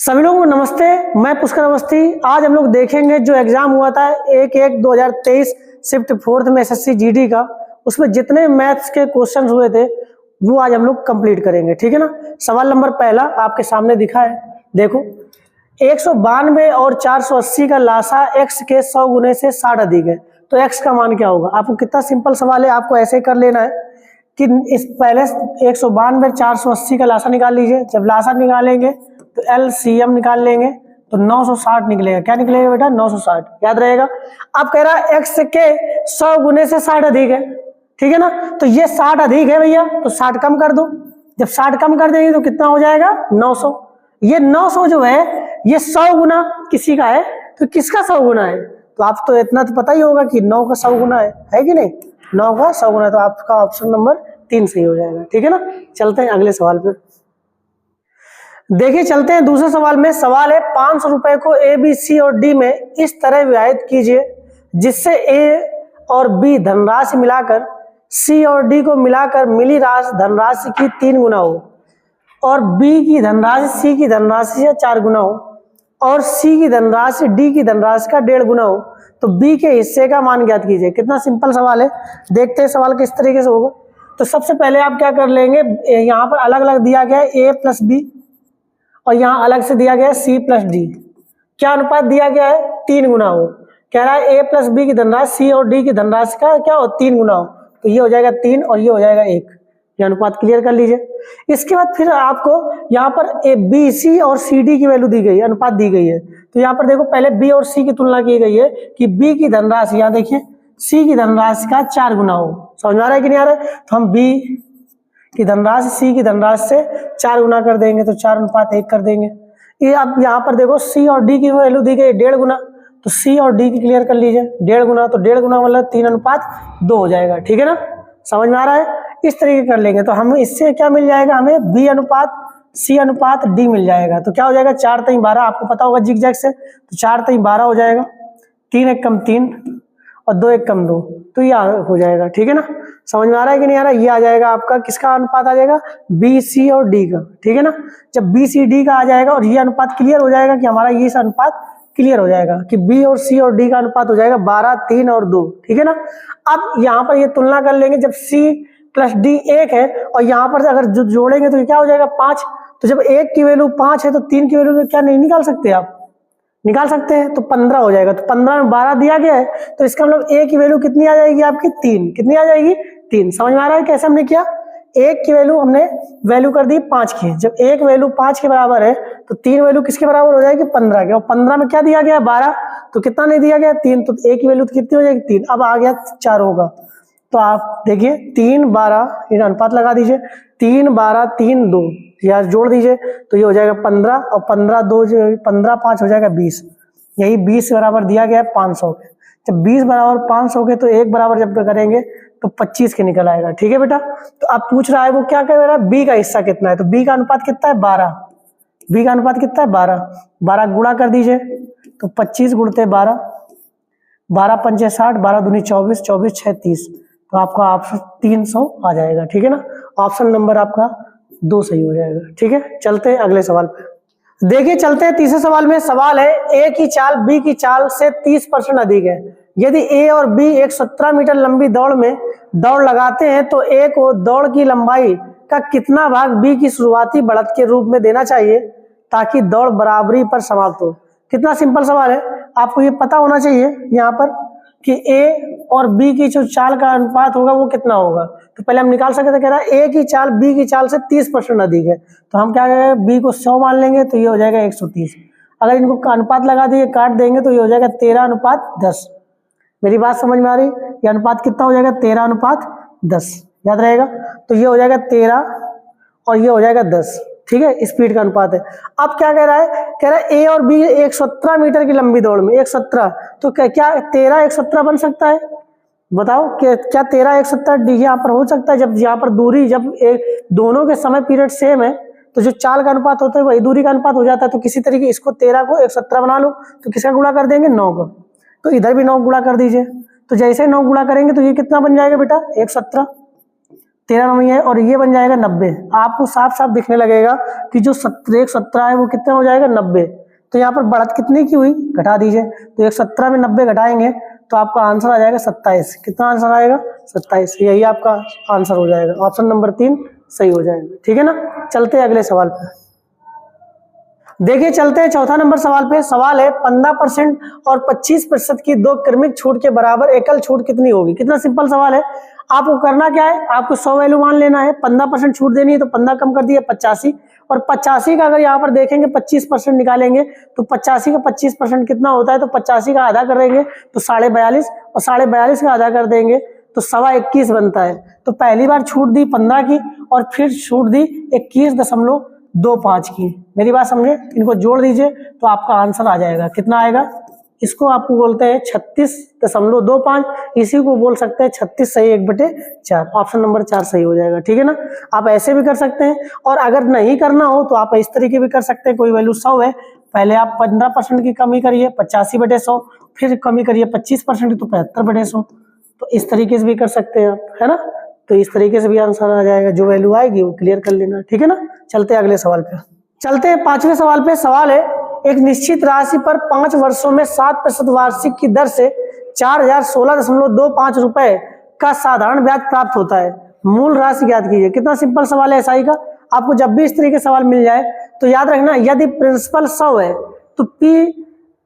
सभी लोगों को नमस्ते। मैं पुष्कर अवस्थी। आज हम लोग देखेंगे जो एग्जाम हुआ था 1/1/2023 शिफ्ट 4th में एसएससी जीडी का, उसमें जितने मैथ्स के क्वेश्चंस हुए थे वो आज हम लोग कंप्लीट करेंगे। ठीक है ना। सवाल नंबर पहला आपके सामने दिखा है, देखो 192 और 480 का लासा x के 100 गुने से 60 अधिक है, तो x का मान क्या होगा। आपको कितना सिंपल सवाल है, आपको ऐसे ही कर लेना है कि इस पहले 192 480 का लासा निकाल लीजिए। जब लासा निकालेंगे तो LCM निकाल लेंगे तो 960 निकलेगा। क्या निकलेगा बेटा? 960। याद रहेगा। अब कह रहा है x के 100 गुने से 60 अधिक है, ठीक है ना। तो ये 60 अधिक है भैया, तो 60 कम कर दो। जब 60 कम कर देंगे तो कितना हो जाएगा? 900। ये 900 जो है ये 100 गुना किसी का है, तो किसका 100 गुना है? तो आप तो इतना तो पता ही होगा कि 9 का 100 गुना है कि नहीं? 9 का 100 गुना, तो आपका ऑप्शन नंबर 3 सही हो जाएगा। ठीक है ना। चलते हैं अगले सवाल पे। देखिए चलते हैं दूसरे सवाल में। सवाल है 500 रुपए को A, B, C और D में इस तरह विभाजित कीजिए जिससे A और B धनराशि मिलाकर C और D को मिलाकर मिली धनराशि की 3 गुना हो, और B की धनराशि C की धनराशि से 4 गुना हो, और C की धनराशि D की धनराशि का 1.5 गुना हो, तो B के हिस्से का मान ज्ञात कीजिए। कितना सिंपल सवाल है, देखते हैं सवाल किस तरीके से होगा। तो सबसे पहले आप क्या कर लेंगे, यहाँ पर अलग अलग दिया गया है A प्लस B, और यहाँ अलग से दिया गया है C प्लस D। क्या अनुपात दिया गया है? 3 गुना हो। कह रहा है A प्लस B की धनराशि C और D की धनराशि का क्या हो? 3 गुना हो, तो ये हो जाएगा 3 और ये हो जाएगा 1। ये अनुपात क्लियर कर लीजिए। इसके बाद फिर आपको यहाँ पर A, B, C और C, D की वैल्यू दी गई है, अनुपात दी गई है। तो यहाँ पर देखो पहले B और C की तुलना की गई है कि B की धनराशि, यहाँ देखिए C की धनराशि का 4 गुना हो। समझ में आ रहा है कि नहीं आ रहा है? तो हम B की धनराशि C की धनराशि से 4 गुना कर देंगे, तो 4:1 कर देंगे। ये अब यहाँ पर देखो C और D की वैल्यू दी गई 1.5 गुना, तो C और D की क्लियर कर लीजिए। 1.5 गुना, तो 1.5 गुना मतलब 3:2 हो जाएगा। ठीक है ना। समझ में आ रहा है? इस तरीके कर लेंगे तो हम इससे क्या मिल जाएगा, हमें B अनुपात C अनुपात D मिल जाएगा। तो क्या हो जाएगा? 4×12, आपको पता होगा जिग-जैग से, तो 4×12 हो जाएगा। 3×1 = 3 और 2×1 = 2, तो ये हो जाएगा। ठीक है ना। समझ में आ रहा है कि नहीं आ रहा? ये आ जाएगा आपका किसका अनुपात आ जाएगा? B, C और D का। ठीक है ना। जब B, C, D का आ जाएगा और ये अनुपात क्लियर हो जाएगा कि हमारा ये अनुपात क्लियर हो जाएगा कि B और C और D का अनुपात हो जाएगा 12, 3 और 2। ठीक है ना। अब यहाँ पर ये तुलना कर लेंगे, जब C प्लस D 1 है और यहाँ पर अगर जो जोड़ेंगे तो ये क्या हो जाएगा? 5। तो जब 1 की वैल्यू 5 है तो 3 की वैल्यू क्या नहीं निकाल सकते? आप निकाल सकते हैं, तो 15 हो जाएगा। तो 15 में 12 दिया गया है, तो इसका मतलब A की वैल्यू कितनी आ जाएगी आपकी? 3। कितनी आ जाएगी? 3। समझ में आ रहा है कैसे हमने किया? 1 की वैल्यू हमने वैल्यू कर दी 5 की। जब 1 वैल्यू 5 के बराबर है तो 3 वैल्यू किसके बराबर हो जाएगी? 15 के। और 15 में क्या दिया गया? 12। तो कितना नहीं दिया गया? 3। तो A की वैल्यू तो कितनी हो जाएगी? 3। अब आ गया 4 होगा, तो आप देखिए 3, 12, ये अनुपात लगा दीजिए। 3, 12, 3, 2 यार जोड़ दीजिए, तो ये हो जाएगा 15, और 15, 2 15, 5 हो जाएगा 20। यही 20 बराबर दिया गया है 500 के। जब 20 बराबर 500 के, तो 1 बराबर जब करेंगे तो 25 के निकल आएगा। ठीक है बेटा। तो अब पूछ रहा है वो क्या कह रहा है? B का हिस्सा कितना है? तो B का अनुपात कितना है? 12। B का अनुपात कितना है? 12। 12 गुणा कर दीजिए, तो 25 गुणते 12, 12 पंचे 60, 12 दूनी 24, 24 6 30, तो आपका ऑप्शन 300 आ जाएगा। ठीक है ना। ऑप्शन नंबर आपका 2 सही हो जाएगा। ठीक है। चलते हैं अगले सवाल पे। देखिए चलते हैं तीसरे सवाल में। सवाल है A की चाल B की चाल से 30% अधिक है। यदि A और B एक 17 मीटर लंबी दौड़ में दौड़ लगाते हैं तो A को दौड़ की लंबाई का कितना भाग B की शुरुआती बढ़त के रूप में देना चाहिए ताकि दौड़ बराबरी पर समाप्त हो। कितना सिंपल सवाल है, आपको ये पता होना चाहिए यहाँ पर कि A और B की जो चाल का अनुपात होगा वो कितना होगा। तो पहले हम निकाल सकते थे, कह रहा है A की चाल B की चाल से 30% अधिक है, तो हम क्या करेंगे? B को 100 मान लेंगे, तो ये हो जाएगा 130। अगर इनको अनुपात लगा दिए काट देंगे तो ये हो जाएगा 13:10। मेरी बात समझ में आ रही? ये अनुपात कितना हो जाएगा? 13:10। याद रहेगा। तो ये हो जाएगा 13 और ये हो जाएगा 10। ठीक है, स्पीड का अनुपात है। अब क्या कह रहा है? कह रहा है A और B 117 मीटर की लंबी दौड़ में 117, तो क्या 13 117 बन सकता है? बताओ क्या 13 117 यहाँ पर हो सकता है? जब यहाँ पर दूरी, जब दोनों के समय पीरियड सेम है तो जो चाल का अनुपात होता है वही दूरी का अनुपात हो जाता है। तो किसी तरीके इसको 13 को 117 बना लो, तो किसका गुणा कर देंगे? 9 का। तो इधर भी 9 गुणा कर दीजिए। तो जैसे 9 गुणा करेंगे तो ये कितना बन जाएगा बेटा? 117। 13 नंबर है, और ये बन जाएगा 90। आपको साफ साफ दिखने लगेगा कि जो 117 है वो कितना हो जाएगा 90। तो यहाँ पर बढ़त कितनी की हुई, घटा दीजिए। तो 117 में 90 घटाएंगे तो आपका आंसर आ जाएगा 27। कितना आंसर आएगा 27। यही आपका आंसर हो जाएगा, ऑप्शन नंबर 3 सही हो जाएगा। ठीक है ना। चलते हैं अगले सवाल पे। देखिए चलते हैं चौथा नंबर सवाल पे। सवाल है 15% और 25% की दो क्रमिक छूट के बराबर एकल छूट कितनी होगी। कितना सिंपल सवाल है। आपको करना क्या है, आपको 100 वैल्यू मान लेना है, 15% छूट देनी है तो 15 कम कर दिया 85, और 85 का अगर यहाँ पर देखेंगे 25% निकालेंगे तो 85 का 25% कितना होता है, तो 85 का आधा करेंगे तो 42.5, और 42.5 का आधा कर देंगे तो 21.25 बनता है। तो पहली बार छूट दी 15 की और फिर छूट दी 21.25 की। मेरी बात समझे, इनको जोड़ दीजिए तो आपका आंसर आ जाएगा। कितना आएगा, इसको आपको बोलते हैं 36.25, इसी को बोल सकते हैं 36 सही 1/4। ऑप्शन नंबर 4 सही हो जाएगा। ठीक है ना। आप ऐसे भी कर सकते हैं, और अगर नहीं करना हो तो आप इस तरीके भी कर सकते हैं। कोई वैल्यू 100 है, पहले आप 15% की कमी करिए 85/100, फिर कमी करिए 25% तो 75/100। तो इस तरीके से भी कर सकते हैं आप, है ना। तो इस तरीके से भी आंसर आ जाएगा, जो वैल्यू आएगी वो क्लियर कर लेना। ठीक है ना। चलते हैं अगले सवाल पे। चलते हैं पांचवें सवाल पे। सवाल है एक निश्चित राशि पर 5 वर्षों में 7% वार्षिक की दर से 4016.25 रुपए का साधारण ब्याज प्राप्त होता है। मूल राशि ज्ञात कीजिए। कितना सिंपल सवाल है एसआई का। आपको जब भी इस तरीके सवाल मिल जाए तो याद रखना, यदि प्रिंसिपल 100 है तो पी,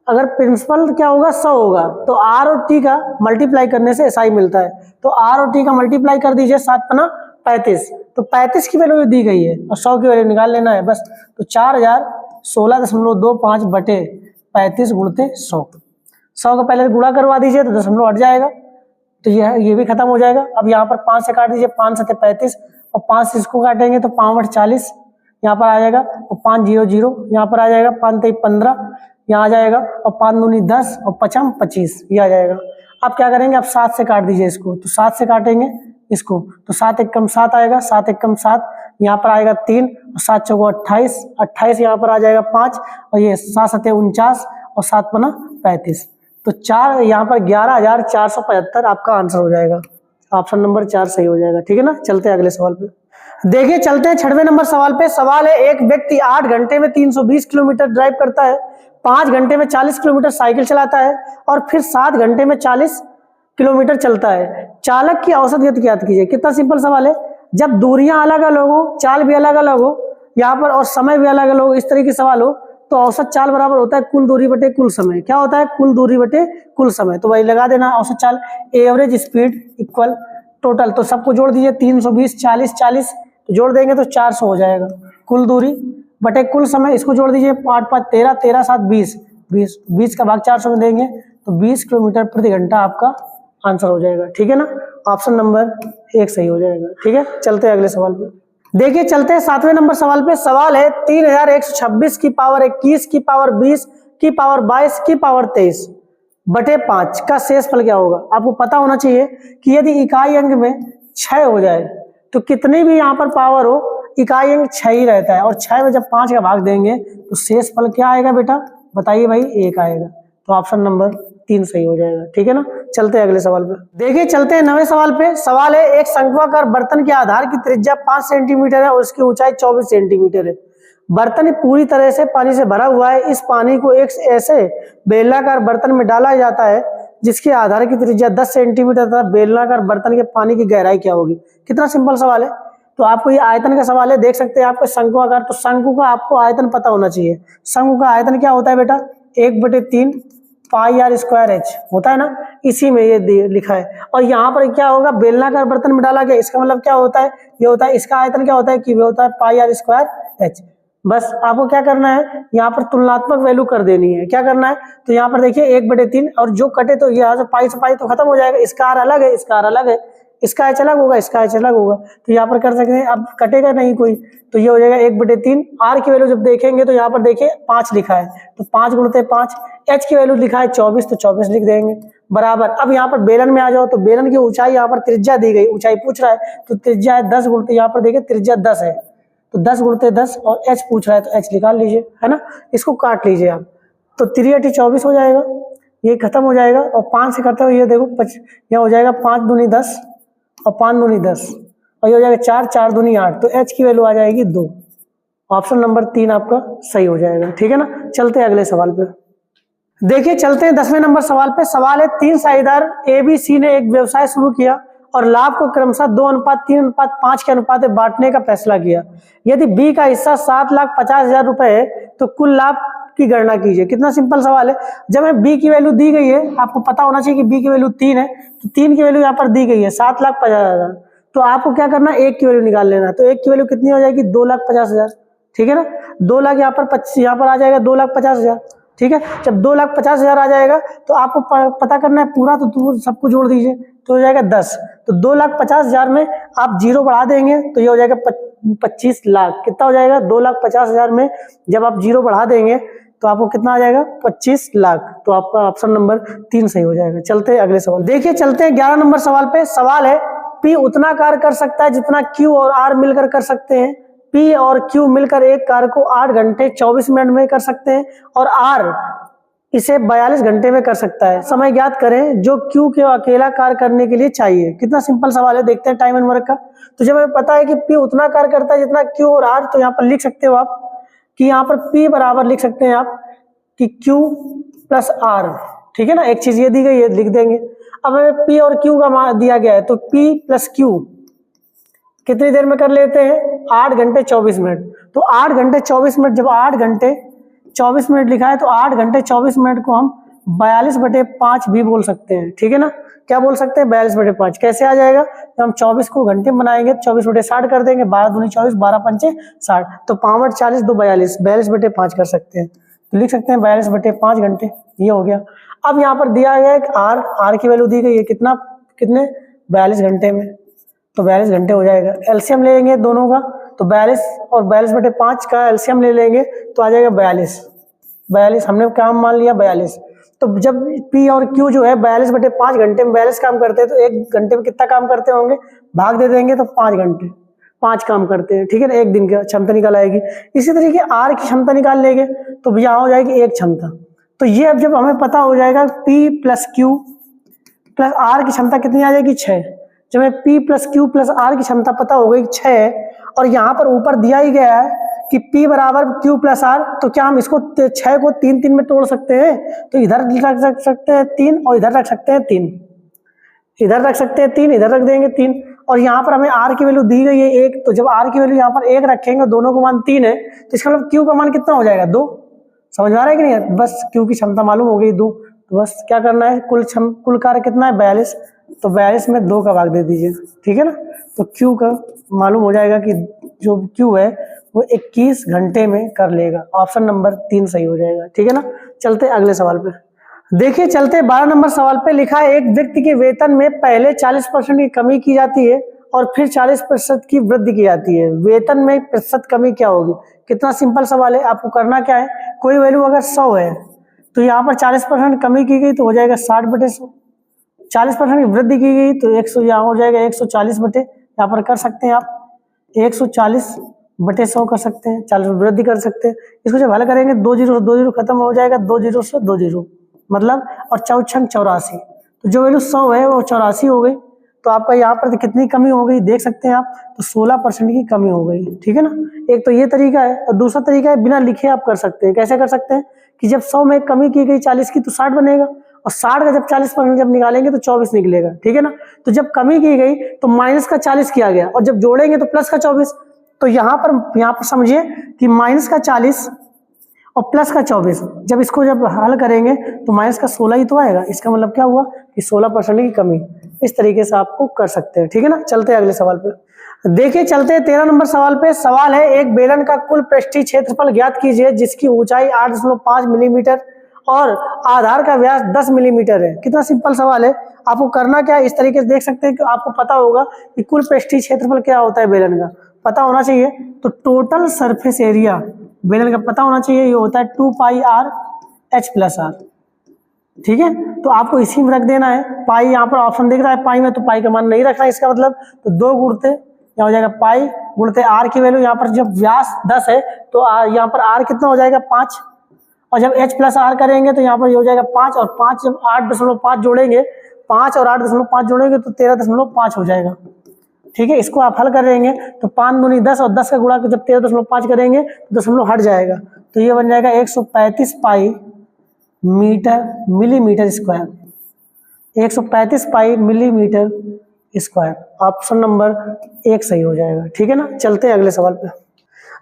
अगर प्रिंसिपल क्या होगा 100 होगा, तो आर और टी का मल्टीप्लाई करने से एसआई मिलता है। तो आर और टी का मल्टीप्लाई कर दीजिए, 7×5 = 35। तो 35 की वैल्यू दी गई है और 100 की वैल्यू निकाल लेना है बस। तो 4016.25 बटे 35 गुणते 100। 100 का पहले गुणा करवा दीजिए तो दशमलव हट जाएगा, तो ये भी खत्म हो जाएगा। अब यहाँ पर 5 से काट दीजिए, 5 7 35, और 5 से इसको काटेंगे तो 5 × 40 यहाँ पर आ जाएगा, और 5 0 0 यहाँ पर आ जाएगा, 5 3 15 यहाँ आ जाएगा, और 5 दूनी 10 और 5 25 ये आ जाएगा। अब क्या करेंगे, आप 7 से काट दीजिए इसको, तो 7 से काटेंगे इसको तो 7 1 = 7 आएगा, 7 1 = 7 यहाँ पर आएगा 3, और 7 4 28, 28 यहाँ पर आ जाएगा 5, और ये 7 7 49 और 7 5 35। तो 4 यहाँ पर 11,475 आपका आंसर हो जाएगा। ऑप्शन नंबर 4 सही हो जाएगा। ठीक है ना। चलते हैं अगले सवाल पे। देखिए चलते हैं 6वें नंबर सवाल पे। सवाल है एक व्यक्ति 8 घंटे में 320 किलोमीटर ड्राइव करता है, 5 घंटे में 40 किलोमीटर साइकिल चलाता है, और फिर 7 घंटे में 40 किलोमीटर चलता है। चालक की औसत गति ज्ञात कीजिए। कितना सिंपल सवाल है। जब दूरियां अलग अलग हो, चाल भी अलग अलग हो यहाँ पर, और समय भी अलग अलग हो, इस तरीके सवाल हो, तो औसत चाल बराबर होता है कुल दूरी बटे कुल समय। क्या होता है, कुल दूरी बटे कुल समय। तो वही लगा देना, औसत चाल एवरेज स्पीड इक्वल टोटल। तो सबको जोड़ दीजिए, 320 40 40 तो जोड़ देंगे तो 400 हो जाएगा। कुल दूरी बटे कुल समय, इसको जोड़ दीजिए, 8 5 13 13 7 20 20 का भाग 400 में देंगे तो 20 किलोमीटर प्रति घंटा आपका आंसर हो जाएगा। ठीक है ना। ऑप्शन नंबर 1 सही हो जाएगा। ठीक है। चलते हैं अगले सवाल पे। देखिए चलते हैं 7वें नंबर सवाल पे। सवाल है 3126 की पावर 21 की पावर 20 की पावर 22 की पावर 23 बटे 5 का शेषफल क्या होगा। आपको पता होना चाहिए कि यदि इकाई अंक में 6 हो जाए तो कितनी भी यहाँ पर पावर हो, इकाई अंक 6 ही रहता है, और 6 में जब 5 का भाग देंगे तो शेषफल क्या आएगा बेटा, बताइए भाई, 1 आएगा। तो ऑप्शन नंबर 3 सही हो जाएगा। ठीक है ना। चलते हैं अगले सवाल पे। देखिए चलते हैं 9वें सवाल पे। सवाल है एक शंक्वाकार बर्तन के आधार की त्रिज्या 5 सेंटीमीटर है और उसकी ऊंचाई 24 सेंटीमीटर है। बर्तन पूरी तरह से पानी से भरा हुआ है। इस पानी को एक ऐसे बेलनाकार बर्तन में डाला जाता है जिसके आधार की त्रिज्या 10 सेंटीमीटर तथा बेलनाकार बर्तन के पानी की गहराई क्या होगी। कितना सिंपल सवाल है। तो आपको ये आयतन का सवाल है, देख सकते हैं आपको शंक्वाकार, तो शंकु का आपको आयतन पता होना चाहिए। शंकु का आयतन क्या होता है बेटा, 1/3 πr² होता है ना, इसी में ये लिखा है। और यहाँ पर क्या होगा, बेलनाकार बर्तन में डाला गया, इसका मतलब क्या होता है, ये होता है, इसका आयतन क्या होता है कि होता है πr²h। बस आपको क्या करना है, यहाँ पर तुलनात्मक वैल्यू कर देनी है। क्या करना है, तो यहाँ पर देखिए 1/3, और जो कटे तो यहाँ से पाई से पाई तो खत्म हो जाएगा। इसका आर अलग है, इसका आर अलग है, इसका एच अलग होगा, इसका एच अलग होगा, तो यहाँ पर कर सकते हैं। अब कटेगा नहीं कोई, तो ये हो जाएगा 1/3। आर की वैल्यू जब देखेंगे तो यहाँ पर देखिए 5 लिखा है, तो 5 × 5। एच की वैल्यू लिखा है 24, तो 24 लिख देंगे बराबर। अब यहाँ पर बेलन में आ जाओ, तो बेलन की ऊंचाई, यहाँ पर त्रिज्या दी गई, ऊंचाई पूछ रहा है, तो त्रिज्या है 10 × यहाँ पर देखिए त्रिज्या 10 है, तो 10 × 10, और एच पूछ रहा है तो एच निकाल लीजिए, है ना। इसको काट लीजिए आप, तो 3 × 24 हो जाएगा, ये खत्म हो जाएगा। और 5 से करते हुए ये देखो यहाँ हो जाएगा 5 दूनी 10 और 5 दूनी 10, और ये हो जाएगा 4, 4 दूनी 8, तो h की वैल्यू आ जाएगी 2। ऑप्शन नंबर 3 आपका सही हो जाएगा। ठीक है ना, चलते हैं अगले सवाल पे। देखिए चलते हैं 10वें नंबर सवाल पे। सवाल है 3 साझेदार ए बी सी ने एक व्यवसाय शुरू किया और लाभ को क्रमशः 2:3:5 के अनुपात में बांटने का फैसला किया। यदि बी का हिस्सा 7,50,000 रुपए है तो कुल लाभ की गणना कीजिए। कितना सिंपल सवाल है। जब हमें बी की वैल्यू दी गई है, आपको पता होना चाहिए कि बी की वैल्यू 3 है, तो 3 की वैल्यू यहाँ पर दी गई है 7,50,000, तो आपको क्या करना है, 1 की वैल्यू निकाल लेना। तो 1 की वैल्यू कितनी हो जाएगी, 2,50,000। ठीक है ना, 2 लाख यहाँ पर आ जाएगा 2,50,000। ठीक है, जब 2,50,000 आ जाएगा तो आपको पता करना है पूरा, तो सबको जोड़ दीजिए तो हो जाएगा 10। तो 2,50,000 में आप 0 बढ़ा देंगे तो ये हो जाएगा 25 लाख। कितना हो जाएगा, 2,50,000 में जब आप 0 बढ़ा देंगे तो आपको कितना आ जाएगा, 25 लाख। तो आपका ऑप्शन नंबर 3 सही हो जाएगा। चलते हैं अगले सवाल। देखिए चलते हैं 11 नंबर सवाल पे। सवाल है P उतना कार्य कर सकता है जितना Q और R मिलकर कर सकते हैं। P और Q मिलकर एक कार्य को 8 घंटे 24 मिनट में कर सकते हैं और R इसे 42 घंटे में कर सकता है। समय ज्ञात करें जो Q के अकेला कार्य करने के लिए चाहिए। कितना सिंपल सवाल है, देखते हैं टाइम एंड वर्क का। तो जब हमें पता है कि P उतना कार्य करता है जितना Q और R, तो यहाँ पर लिख सकते हो आप कि यहाँ पर P बराबर लिख सकते हैं आप कि Q प्लस R। ठीक है ना, एक चीज ये दी गई है, लिख देंगे। अब हमें P और Q का दिया गया है, तो P प्लस Q कितनी देर में कर लेते हैं, 8 घंटे 24 मिनट। तो 8 घंटे 24 मिनट, जब 8 घंटे 24 मिनट लिखा है तो 8 घंटे 24 मिनट को हम 42/5 भी बोल सकते हैं। ठीक है ना, क्या बोल सकते हैं, 42/5। कैसे आ जाएगा, तो हम 24 को घंटे में बनाएंगे, 24/60 कर देंगे, 12 दूनी 24, 12 पंचे 60, तो 5 40 2 42, 42/5 कर सकते हैं। तो लिख सकते हैं 42/5 घंटे, ये हो गया। अब यहाँ पर दिया गया है आर की वैल्यू दी गई है कितने 42 घंटे में, तो 42 घंटे हो जाएगा। एलसीएम ले लेंगे दोनों का, तो 42 और 42/5 का एलसीएम ले लेंगे तो आ जाएगा 42। हमने काम मान लिया 42। तो जब P और Q जो है 42/5 घंटे में 42 काम करते हैं, तो 1 घंटे में कितना काम करते होंगे, भाग दे देंगे तो 5 घंटे 5 काम करते हैं। ठीक है ना, 1 दिन की क्षमता निकाल आएगी। इसी तरीके R की क्षमता निकाल लेंगे तो यहाँ हो जाएगी 1 क्षमता। तो ये अब जब हमें पता हो जाएगा P plus Q plus R की क्षमता कितनी आ जाएगी, 6। जब हमें P plus Q plus R की क्षमता पता हो गई 6, और यहाँ पर ऊपर दिया ही गया है कि P बराबर Q प्लस R, तो क्या हम इसको 6 को 3 में तोड़ सकते हैं, तो इधर रख सकते हैं 3 और इधर रख सकते हैं 3, इधर रख सकते हैं 3, इधर रख देंगे 3, और यहाँ पर हमें R की वैल्यू दी गई है 1, तो जब R की वैल्यू यहाँ पर 1 रखेंगे, दोनों का मान 3 है, तो इसका मतलब Q का मान कितना हो जाएगा, 2। समझ में आ रहा है कि नहीं, बस Q की क्षमता मालूम हो गई 2, तो बस क्या करना है, कुल कार्य कितना है 42, तो 42 में 2 का भाग दे दीजिए। ठीक है ना, तो Q का मालूम हो जाएगा कि जो Q है वो 21 घंटे में कर लेगा। ऑप्शन नंबर 3 सही हो जाएगा। ठीक है ना, चलते अगले सवाल पे। देखिए चलते 12 नंबर सवाल पे। लिखा है एक व्यक्ति के वेतन में पहले 40% की कमी की जाती है और फिर 40% की वृद्धि की जाती है। वेतन में प्रतिशत कमी क्या होगी। कितना सिंपल सवाल है, आपको करना क्या है, कोई वैल्यू अगर 100 है तो यहाँ पर 40% कमी की गई तो हो जाएगा 60/100, 40% की वृद्धि की गई तो 100 यहाँ हो जाएगा 140 यहाँ पर कर सकते हैं आप 140/100 कर सकते हैं, 40 वृद्धि कर सकते हैं। इसको जब हल करेंगे 2 जीरो खत्म हो जाएगा, 2 जीरो से 2 जीरो मतलब, और 4 छंग 84, तो जो वैल्यू 100 है वो 84 हो गई। तो आपका यहाँ पर कितनी कमी हो गई देख सकते हैं आप, तो 16% की कमी हो गई। ठीक है ना, एक तो ये तरीका है, और दूसरा तरीका है बिना लिखे आप कर सकते हैं। कैसे कर सकते हैं कि जब 100 में कमी की गई 40 की तो 60 बनेगा, और 60 का जब 40% जब निकालेंगे तो 24 निकलेगा। ठीक है ना, तो जब कमी की गई तो माइनस का 40 किया गया, और जब जोड़ेंगे तो प्लस का 24। तो यहाँ पर समझिए कि माइनस का 40 और प्लस का 24, जब इसको जब हल करेंगे तो माइनस का 16 ही तो आएगा। इसका मतलब क्या हुआ कि 16% की कमी। इस तरीके से आपको कर सकते हैं। ठीक है ना, चलते हैं अगले सवाल पे। देखिए चलते हैं 13 नंबर सवाल पे। सवाल है एक बेलन का कुल पृष्ठीय क्षेत्रफल ज्ञात कीजिए जिसकी ऊंचाई 8.5 मिलीमीटर और आधार का व्यास 10 मिलीमीटर है। कितना सिंपल सवाल है, आपको करना क्या है, इस तरीके से देख सकते हैं कि आपको पता होगा कि कुल पृष्ठीय क्षेत्रफल क्या होता है बेलन का, पता होना चाहिए। तो टोटल सरफेस एरिया बेलन का पता होना चाहिए, ये होता है 2πr h+r। ठीक है, तो आपको इसी में रख देना है। पाई यहाँ पर ऑप्शन दिख रहा है पाई में, तो पाई का मान नहीं रखना है, इसका मतलब तो 2 गुणते यहाँ हो जाएगा पाई गुणते r की वैल्यू, यहाँ पर जब व्यास 10 है तो यहाँ पर r कितना हो जाएगा 5, और जब h+r करेंगे तो यहाँ पर ये हो जाएगा 5, और 5 जब 8.5 जोड़ेंगे, 5 और 8.5 जोड़ेंगे तो 13.5 हो जाएगा। ठीक है, इसको आप हल करेंगे तो 5 दूनी 10 और 10 का गुणा जब 13.5 करेंगे तो दशमलव हट जाएगा, तो ये बन जाएगा 135 पाई मिलीमीटर स्क्वायर, 135 पाई मिलीमीटर स्क्वायर। ऑप्शन नंबर 1 सही हो जाएगा। ठीक है ना, चलते हैं अगले सवाल पे।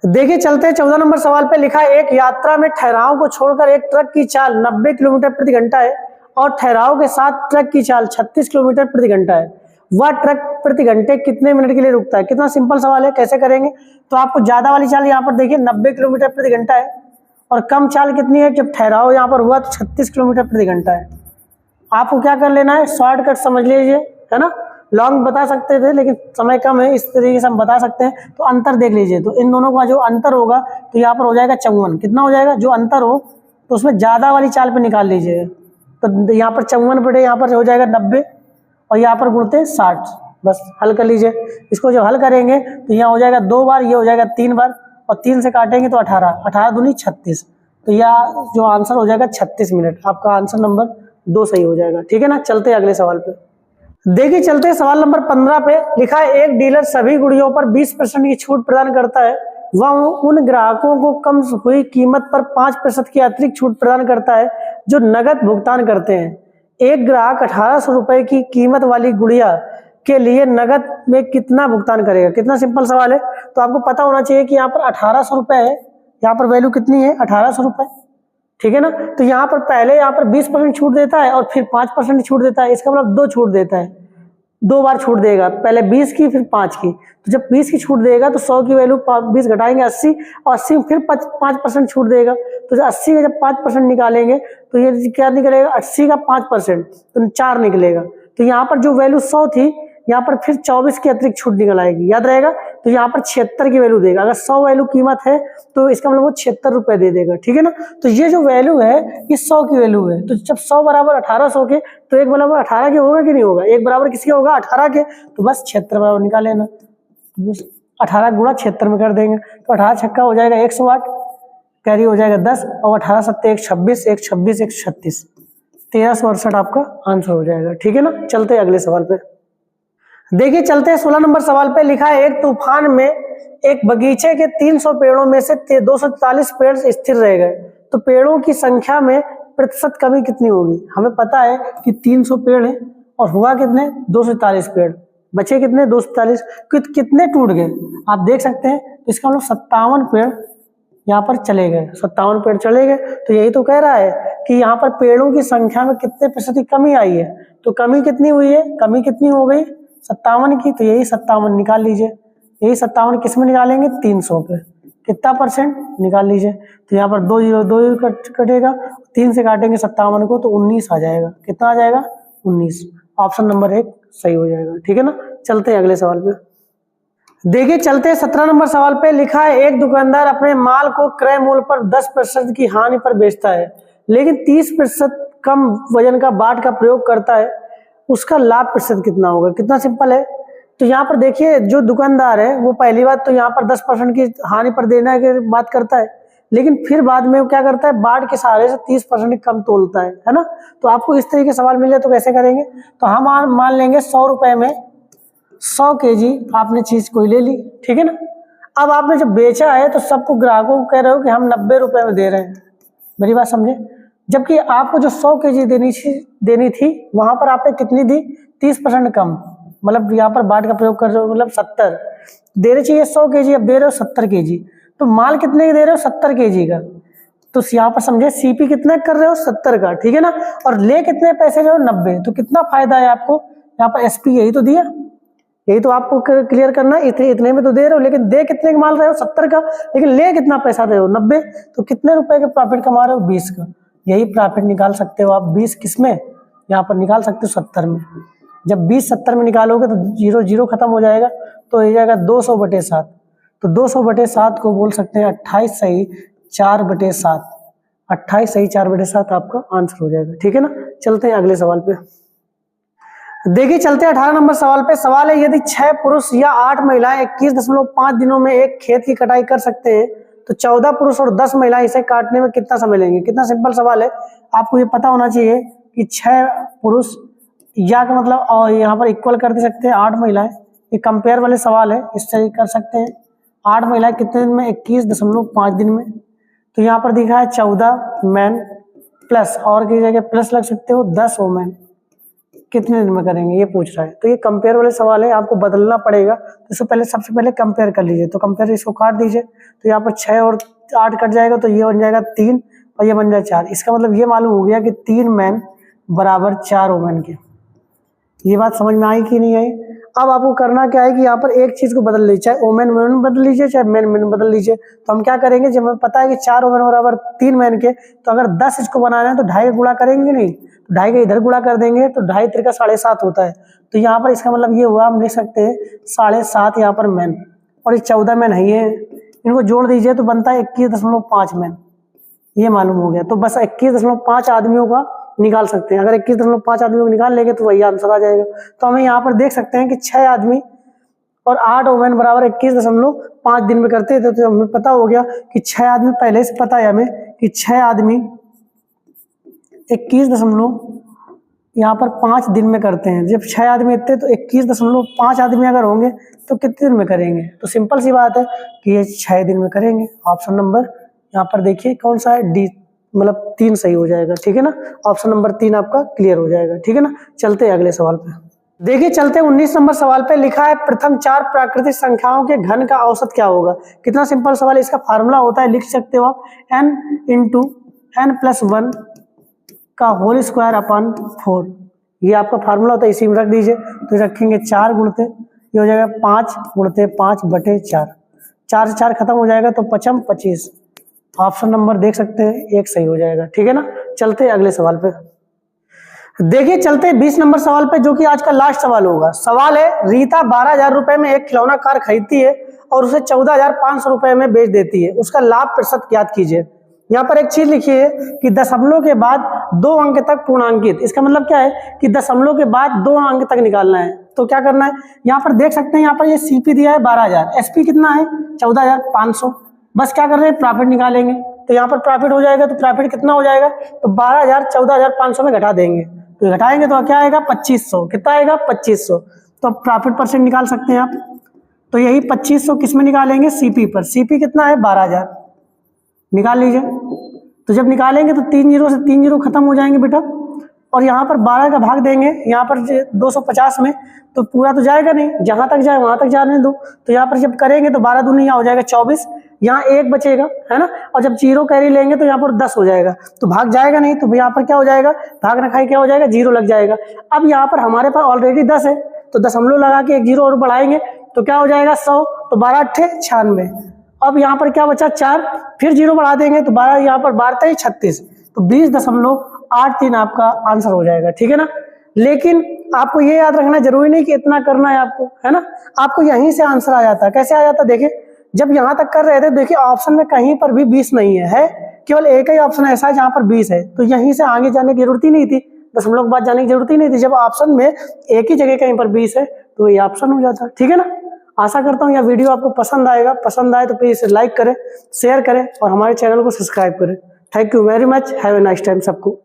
देखिए चलते हैं 14 नंबर सवाल पे। लिखा है एक यात्रा में ठहराव को छोड़कर एक ट्रक की चाल 90 किलोमीटर प्रति घंटा है और ठहराव के साथ ट्रक की चाल 36 किलोमीटर प्रति घंटा है। वह ट्रक प्रति घंटे कितने मिनट के लिए रुकता है? कितना सिंपल सवाल है, कैसे करेंगे? तो आपको ज्यादा वाली चाल यहाँ पर देखिए 90 किलोमीटर प्रति घंटा है और कम चाल कितनी है, जब ठहराव यहाँ पर हुआ तो 36 किलोमीटर प्रति घंटा है। आपको क्या कर लेना है, शॉर्टकट समझ लीजिए, है ना। लॉन्ग बता सकते थे लेकिन समय कम है, इस तरीके से हम बता सकते हैं। तो अंतर देख लीजिए, तो इन दोनों का जो अंतर होगा तो यहाँ पर हो जाएगा 54। कितना हो जाएगा? जो अंतर हो तो उसमें ज्यादा वाली चाल पे निकाल लीजिए, तो यहाँ पर 54 बटे यहाँ पर हो जाएगा 90 और यहाँ पर गुणते 60। बस हल कर लीजिए। इसको जब हल करेंगे तो यहाँ हो जाएगा 2 बार, ये हो जाएगा 3 बार और 3 से काटेंगे तो 18, 18 दूनी 36, तो यह जो आंसर हो जाएगा 36 मिनट। आपका आंसर नंबर 2 सही हो जाएगा। ठीक है ना, चलते हैं अगले सवाल पे। देखिए चलते हैं सवाल नंबर 15 पे। लिखा है एक डीलर सभी गुड़ियों पर 20% की छूट प्रदान करता है। वह उन ग्राहकों को कम हुई कीमत पर 5% की अतिरिक्त छूट प्रदान करता है जो नगद भुगतान करते हैं। एक ग्राहक 1800 रुपए की कीमत वाली गुड़िया के लिए नगद में कितना भुगतान करेगा? कितना सिंपल सवाल है। तो आपको पता होना चाहिए कि यहाँ पर 1800 रुपए है, यहाँ पर वैल्यू कितनी है? 1800 रुपए। ठीक है ना, तो यहाँ पर पहले यहाँ पर 20% छूट देता है और फिर 5% छूट देता है। इसका मतलब 2 छूट देता है, 2 बार छूट देगा, पहले 20 की फिर 5 की। तो जब 20 की छूट देगा तो 100 की वैल्यू 20 घटाएंगे 80 और 80 फिर 5% छूट देगा। तो 80 का जब 5% निकालेंगे तो ये क्या निकलेगा? 80 का 5% तो 4 निकलेगा। तो यहाँ पर जो वैल्यू 100 थी यहाँ पर फिर 24 की अतिरिक्त छूट निकल आएगी, याद रहेगा। तो यहाँ पर 76 की वैल्यू देगा। अगर 100 वैल्यू कीमत है तो इसका मतलब वो 76 रुपए दे देगा। ठीक है ना, तो ये जो वैल्यू है ये 100 की वैल्यू है। तो जब 100 बराबर 1800 के तो 1 बराबर 18 के होगा कि नहीं होगा? 1 बराबर किसके होगा? 18 के। तो बस 76 बराबर निकाल लेना, 18 गुणा 76 में कर देंगे तो 18 छक्का हो जाएगा 108, कैरी हो जाएगा 10 और 18 सत्ते 126, 126 136, 1368 आपका आंसर हो जाएगा। ठीक है ना, चलते हैं अगले सवाल पे। देखिए चलते हैं 16 नंबर सवाल पे। लिखा है एक तूफान में एक बगीचे के 300 पेड़ों में से 240 पेड़ स्थिर रह गए, तो पेड़ों की संख्या में प्रतिशत कमी कितनी होगी? हमें पता है कि 300 पेड़ है और हुआ कितने? 240 पेड़, बचे कितने? 240। कितने टूट गए आप देख सकते हैं। तो इसका मतलब 57 पेड़ यहाँ पर चले गए, 57 पेड़ चले गए। तो यही तो कह रहा है कि यहाँ पर पेड़ों की संख्या में कितने प्रतिशत की कमी आई है। तो कमी कितनी हुई है? कमी कितनी हो गई? 57 की। तो यही 57 निकाल लीजिए। यही 57 किस में निकालेंगे? 300 पे। कितना परसेंट निकाल लीजिए। तो यहाँ पर 2 जीरो कटेगा, 3 से काटेंगे 57 को तो 19 आ जाएगा। कितना आ जाएगा? 19। ऑप्शन नंबर 1 सही हो जाएगा। ठीक है ना, चलते हैं अगले सवाल पे। देखिए चलते हैं 17 नंबर सवाल पे। लिखा है एक दुकानदार अपने माल को क्रय मूल्य पर 10% की हानि पर बेचता है लेकिन 30% कम वजन का बाट का प्रयोग करता है, उसका लाभ प्रतिशत कितना होगा? कितना सिंपल है। तो यहाँ पर देखिए जो दुकानदार है वो पहली बात तो यहाँ पर 10% की हानि पर देने की बात करता है, लेकिन फिर बाद में वो क्या करता है? बाट के सहारे से 30% कम तोलता है ना। तो आपको इस तरीके सवाल मिले तो कैसे करेंगे? तो हम मान लेंगे 100 रुपए में 100 kg आपने चीज कोई ले ली, ठीक है ना। अब आपने जब बेचा है तो सबको ग्राहकों को कह रहे हो कि हम 90 रुपए में दे रहे हैं, मेरी बात समझे। जबकि आपको जो 100 kg देनी थी वहां पर आपने कितनी दी? 30% कम, मतलब यहाँ पर बाट का प्रयोग कर रहे हो, मतलब 70 देने चाहिए 100 kg, अब दे रहे हो 70 kg। तो माल कितने दे रहे हो? 70 kg का। तो यहाँ पर समझे सीपी कितना कर रहे हो? 70 का, ठीक है ना। और ले कितने पैसे रहे हो? 90। तो कितना फायदा है आपको यहाँ पर? एसपी यही तो दिया, यही तो आपको क्लियर करना है। इतने में तो दे रहे हो लेकिन दे कितने का माल रहे हो? 70 का, लेकिन ले कितना पैसा रहे हो? 90। तो कितने रुपए के प्रॉफिट कमा रहे हो? 20 का। यही प्रॉफिट निकाल सकते हो आप 20 किस में? यहाँ पर निकाल सकते हो 70 में। जब 20 70 में निकालोगे तो 0 0 खत्म हो जाएगा, तो हो जाएगा 200/7। तो 200/7 को बोल सकते हैं 28 सही 4/7। 28 सही 4/7 आपका आंसर हो जाएगा। ठीक है ना, चलते हैं अगले सवाल पे। देखिए चलते हैं 18 नंबर सवाल पे। सवाल है यदि 6 पुरुष या 8 महिलाएं 21.5 दिनों में एक खेत की कटाई कर सकते हैं तो 14 पुरुष और 10 महिलाएं इसे काटने में कितना समय लेंगे? कितना सिंपल सवाल है। आपको ये पता होना चाहिए कि 6 पुरुष या का मतलब और यहाँ पर इक्वल कर दे सकते हैं 8 महिलाएं, ये कंपेयर वाले सवाल है, इससे कर सकते हैं। 8 महिलाएं कितने दिन में? 21.5 दिन में। तो यहाँ पर दिखा है 14 मैन प्लस, और की जगह प्लस लग सकते हो 10 वोमेन, कितने दिन में करेंगे ये पूछ रहा है। तो ये कंपेयर वाले सवाल है, आपको बदलना पड़ेगा। तो इससे पहले सबसे पहले कंपेयर कर लीजिए। तो कंपेयर इसको काट दीजिए, तो यहाँ पर 6 और 8 कट जाएगा, तो ये बन जाएगा 3 और ये बन जाएगा 4। इसका मतलब ये मालूम हो गया कि 3 मैन बराबर 4 वोमेन के। ये बात समझ में आई कि नहीं आई? अब आपको करना क्या है कि यहाँ पर एक चीज को बदल लीजिए, चाहे ओमेन मैन बदल लीजिए, चाहे मैन मैन बदल लीजिए। तो हम क्या करेंगे, जब हमें पता है कि 4 ओमेन बराबर 3 मैन के, तो अगर 10 इसको बनाना है तो 2.5 गुणा करेंगे नहीं, तो 2.5 का इधर गुणा कर देंगे, तो 2.5 3 का 7.5 होता है। तो यहाँ पर इसका मतलब ये हुआ, हम लिख सकते हैं 7.5 यहाँ पर मैन, और ये 14 मैन है, ये इनको जोड़ दीजिए तो बनता है 21.5 मैन। ये मालूम हो गया। तो बस 21.5 आदमियों का निकाल सकते हैं। अगर 21.5 आदमियों को निकाल लेंगे तो वही आंसर आ जाएगा। तो हमें यहाँ पर देख सकते हैं कि 6 आदमी और 8 वोमेन बराबर 21.5 दिन में करते थे। तो हमें पता हो गया कि 6 आदमी, पहले से पता है हमें कि 6 आदमी 21.5 दिन में करते हैं। जब 6 आदमी इतने, तो 21.5 आदमी अगर होंगे तो कितने दिन में करेंगे? तो सिंपल सी बात है कि ये 6 दिन में करेंगे। ऑप्शन नंबर यहाँ पर देखिए कौन सा है, डी, मतलब 3 सही हो जाएगा। ठीक है ना, ऑप्शन नंबर 3 आपका क्लियर हो जाएगा। ठीक है ना, चलते हैं अगले सवाल पे। देखिए चलते 19 नंबर सवाल पे। लिखा है प्रथम 4 प्राकृतिक संख्याओं के घन का औसत क्या होगा? कितना सिंपल सवाल है। इसका फार्मूला होता है, लिख सकते हो आप, n × n+1 का होल स्क्वायर अपॉन 4। ये आपका फार्मूला होता है, इसी में रख दीजिए। तो रखेंगे 4 गुणते, ये हो जाएगा 5 गुणते 5/4। 4 से 4 खत्म हो जाएगा, तो 5 25। ऑप्शन नंबर देख सकते हैं 1 सही हो जाएगा। ठीक है ना, चलते हैं अगले सवाल पे। देखिए चलते 20 नंबर सवाल पे, जो कि आज का लास्ट सवाल होगा। सवाल है, रीता 12,000 रुपए में एक खिलौना कार खरीदती है और उसे 14,500 रुपए में बेच देती है। उसका लाभ प्रतिशत ज्ञात कीजिए। यहाँ पर एक चीज लिखी है कि दशमलव के बाद 2 अंक तक पूर्णांकित। इसका मतलब क्या है कि दशमलव के बाद 2 अंक तक निकालना है। तो क्या करना है, यहाँ पर देख सकते हैं, यहाँ पर ये सीपी दिया है 12,000, एसपी कितना है 14,500। बस क्या कर रहे हैं, प्रॉफिट निकालेंगे। तो यहाँ पर प्रॉफिट हो जाएगा, तो प्रॉफिट कितना हो जाएगा, तो 12,000 14,500 में घटा देंगे। तो घटाएंगे तो क्या आएगा 2500। कितना आएगा 2500। तो प्रॉफिट परसेंट निकाल सकते हैं आप। तो यही 2500 किस में निकालेंगे, सीपी पर। सीपी कितना है 12,000, निकाल लीजिए। तो जब निकालेंगे तो 3 जीरो से 3 जीरो खत्म हो जाएंगे बेटा, और यहाँ पर 12 का भाग देंगे यहाँ पर 250 में, तो पूरा तो जाएगा नहीं, जहां तक जाए वहां तक जाने दो। तो यहाँ पर जब करेंगे तो 12 दूनी यहाँ हो जाएगा 24, यहाँ 1 बचेगा, है ना। और जब जीरो कैरी लेंगे तो यहाँ पर 10 हो जाएगा, तो भाग जाएगा नहीं, तो यहाँ पर क्या हो जाएगा, भाग रखाई क्या हो जाएगा, 0 लग जाएगा। अब यहाँ पर हमारे पास ऑलरेडी 10 है, तो दशमलव लगा के 1 जीरो और बढ़ाएंगे तो क्या हो जाएगा 100। तो 12 8 96। अब यहाँ पर क्या बचा 4, फिर 0 बढ़ा देंगे तो 12 यहाँ पर 12 36, तो 20.83 आपका आंसर हो जाएगा। ठीक है ना। लेकिन आपको ये याद रखना जरूरी नहीं कि इतना करना है आपको, है ना। आपको यहीं से आंसर आ जाता है। कैसे आ जाता है, देखिए जब यहाँ तक कर रहे थे, देखिए ऑप्शन में कहीं पर भी 20 नहीं है, केवल एक ही ऑप्शन ऐसा है जहाँ पर 20 है। तो यहीं से आगे जाने की जरूरत ही नहीं थी, दशमलव के बाद जाने की जरूरत ही नहीं थी। जब ऑप्शन में एक ही जगह कहीं पर 20 है तो ये ऑप्शन हो जाता है। ठीक है ना। आशा करता हूँ यह वीडियो आपको पसंद आएगा। पसंद आए तो प्लीज लाइक करें, शेयर करें और हमारे चैनल को सब्सक्राइब करें। Thank you very much. Have a nice time सबको।